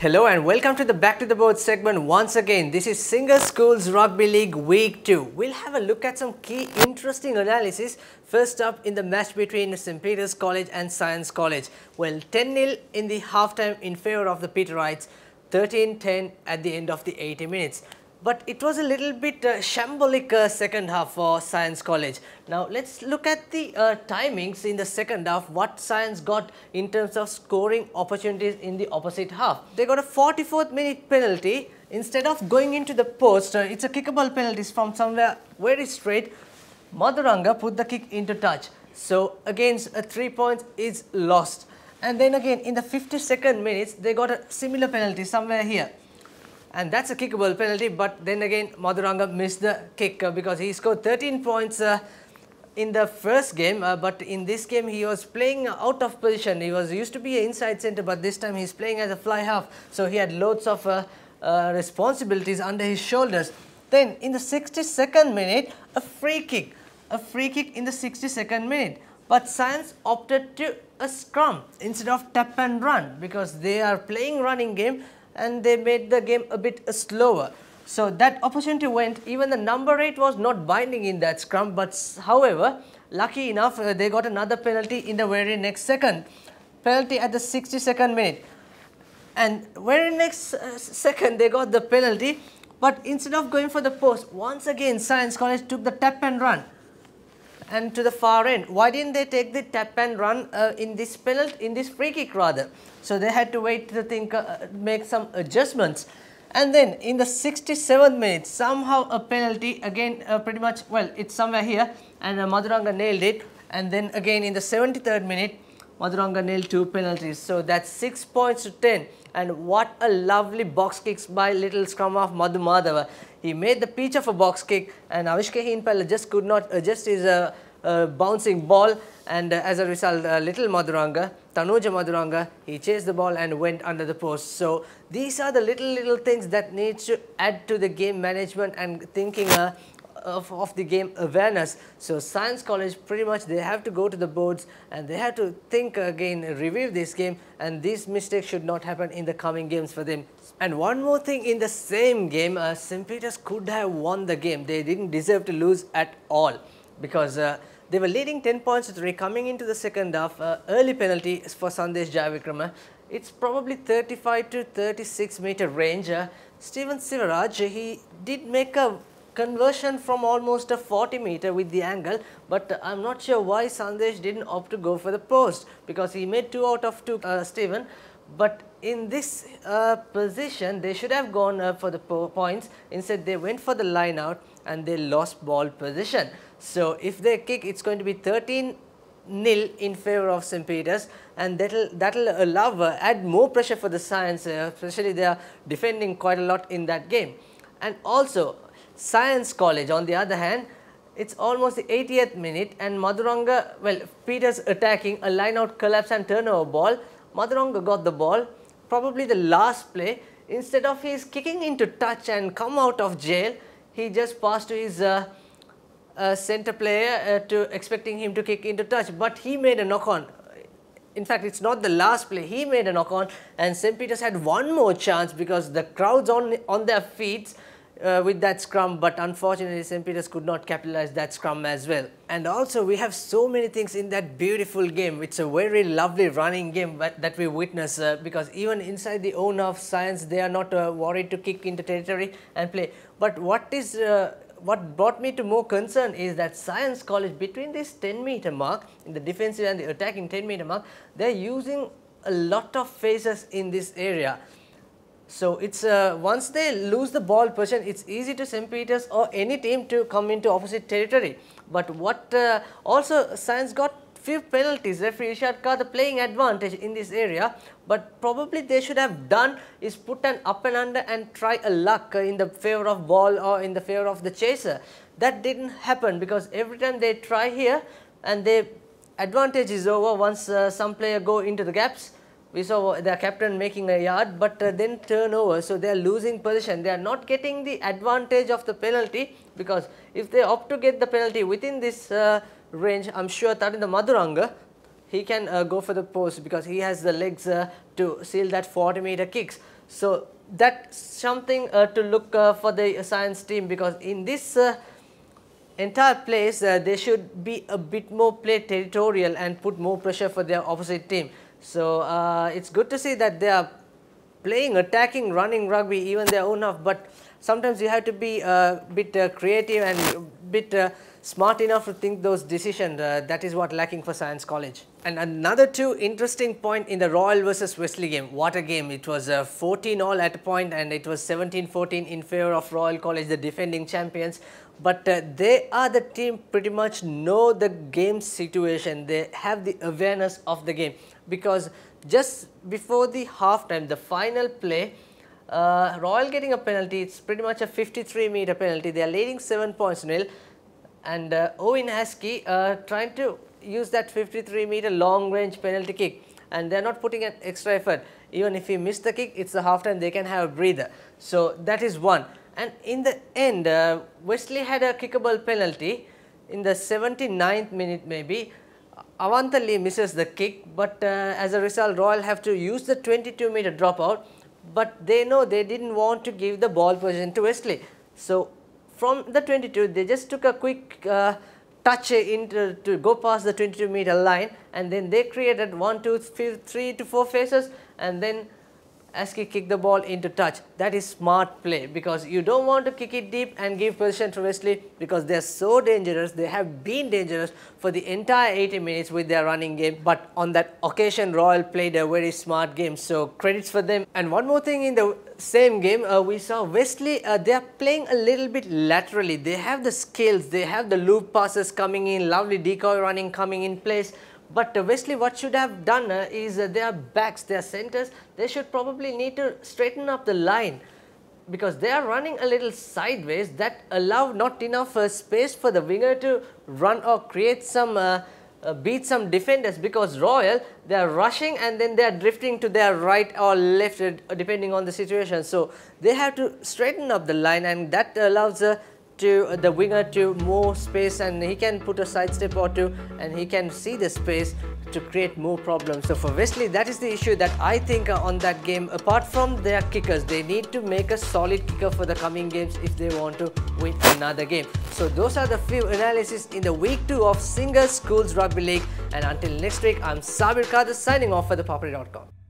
Hello and welcome to the Back to the Board segment once again. This is Singer Schools Rugby League Week 2. We'll have a look at some key interesting analysis. First up in the match between St. Peter's College and Science College. Well, 10-0 in the halftime in favour of the Peterites, 13-10 at the end of the 80 minutes. But it was a little bit shambolic second half for Science College. Now let's look at the timings in the second half, what Science got in terms of scoring opportunities in the opposite half. They got a 44th minute penalty. Instead of going into the post, it's a kickable penalty from somewhere very straight. Madhuranga put the kick into touch. So against 3 points is lost. And then again in the 52nd minutes, they got a similar penalty somewhere here. And that's a kickable penalty, but then again Madhuranga missed the kick because he scored 13 points in the first game, but in this game he was playing out of position. He was used to be an inside centre, but this time he's playing as a fly half, so he had loads of responsibilities under his shoulders. Then in the 62nd minute, a free kick in the 62nd minute, but Science opted to a scrum instead of tap and run because they are playing running game and they made the game a bit slower. So that opportunity went. Even the number 8 was not binding in that scrum, but however, lucky enough, they got another penalty in the very next second. Penalty at the 62nd minute. And very next second, they got the penalty, but instead of going for the post, once again Science College took the tap and run. And to the far end, why didn't they take the tap and run in this penalty, in this free kick rather? So they had to wait to think, make some adjustments. And then in the 67th minute, somehow a penalty again, pretty much, well, it's somewhere here, and Madhuranga nailed it. And then again in the 73rd minute, Madhuranga nailed 2 penalties. So that's 6 points to 10. And what a lovely box kicks by little scrum of Madhu Madhava. He made the peach of a box kick, and Avishka Hinpal just could not adjust his bouncing ball, and as a result, little Madhuranga, Tanuja Madhuranga, he chased the ball and went under the post. So these are the little things that needs to add to the game management and thinking of the game awareness. So Science College, pretty much they have to go to the boards and they have to think again, review this game, and these mistakes should not happen in the coming games for them. And one more thing, in the same game, St. Peter's could have won the game. They didn't deserve to lose at all because they were leading 10 points to 3 coming into the second half. Early penalty for Sandesh Jayavikrama. It's probably 35 to 36 meter range. Steven Sivaraj, he did make a conversion from almost a 40 meter with the angle, but I'm not sure why Sandesh didn't opt to go for the post because he made 2 out of 2, Steven. But in this position, they should have gone for the points. Instead, they went for the line out and they lost ball position. So if they kick, it's going to be 13-0 in favour of St. Peter's, and that'll allow add more pressure for the Science, especially they are defending quite a lot in that game. And also Science College, on the other hand, it's almost the 80th minute and Madhuranga, well, Peter's attacking a line out collapse and turnover ball. Madhuranga got the ball, probably the last play. Instead of his kicking into touch and come out of jail, he just passed to his centre player to expecting him to kick into touch, but he made a knock on. In fact, it's not the last play, he made a knock on, and St. Peter's had one more chance because the crowd's on their feet with that scrum, but unfortunately St. Peter's could not capitalize that scrum as well. And also we have so many things in that beautiful game. It's a very lovely running game that we witness because even inside the own of Science, they are not worried to kick into territory and play. But what brought me to more concern is that Science College, between this 10 meter mark, in the defensive and the attacking 10 meter mark, they are using a lot of phases in this area. So it's once they lose the ball position, it's easy to St. Peter's or any team to come into opposite territory. But what also Science got few penalties. Referee Ishad got the playing advantage in this area, but probably they should have done is put an up and under and try a luck in the favour of ball or in the favour of the chaser. That didn't happen because every time they try here and their advantage is over once some player go into the gaps. We saw the captain making a yard, but then turnover, so they are losing position. They are not getting the advantage of the penalty because if they opt to get the penalty within this range, I'm sure Tarinda Madhuranga, he can go for the post because he has the legs to seal that 40-meter kicks. So that's something to look for the science team, because in this entire place they should be a bit more play territorial and put more pressure for their opposite team. So it's good to see that they are playing, attacking, running rugby even their own half, but sometimes you have to be a bit creative and a bit smart enough to think those decisions. That is what lacking for Science College. And another two interesting point in the Royal versus Wesley game. What a game! It was 14-all at a point, and it was 17-14 in favour of Royal College, the defending champions. But they are the team pretty much know the game situation. They have the awareness of the game, because just before the half time, the final play, Royal getting a penalty. It's pretty much a 53-meter penalty. They are leading 7 points to nil, and Owen Askey trying to use that 53-meter long range penalty kick, and they are not putting an extra effort. Even if he missed the kick, it's the half time, they can have a breather. So that is one. And in the end, Wesley had a kickable penalty in the 79th minute maybe. Avantha Lee misses the kick, but as a result, Royal have to use the 22-meter dropout, but they know they didn't want to give the ball possession to Wesley. So from the 22, they just took a quick touch to go past the 22-meter line, and then they created 1, 2, 3 to 4 faces, and then Askey kicked the ball into touch. That is smart play, because you don't want to kick it deep and give position to Wesley, because they are so dangerous. They have been dangerous for the entire 80 minutes with their running game, but on that occasion Royal played a very smart game, so credits for them. And one more thing, in the same game we saw Wesley, they are playing a little bit laterally. They have the skills, they have the loop passes coming in, lovely decoy running coming in place. But Wesley, what should have done is their backs, their centers, they should probably need to straighten up the line, because they are running a little sideways. That allow not enough space for the winger to run or create some beat some defenders, because Royal, they are rushing and then they are drifting to their right or left depending on the situation. So they have to straighten up the line, and that allows to the winger to more space, and he can put a side step or two, and he can see the space to create more problems. So for Wesley, that is the issue that I think on that game. Apart from their kickers, they need to make a solid kicker for the coming games if they want to win another game. So those are the few analysis in the week 2 of Singer Schools Rugby League, and until next week, I'm Sabir Kadir signing off for ThePapare.com.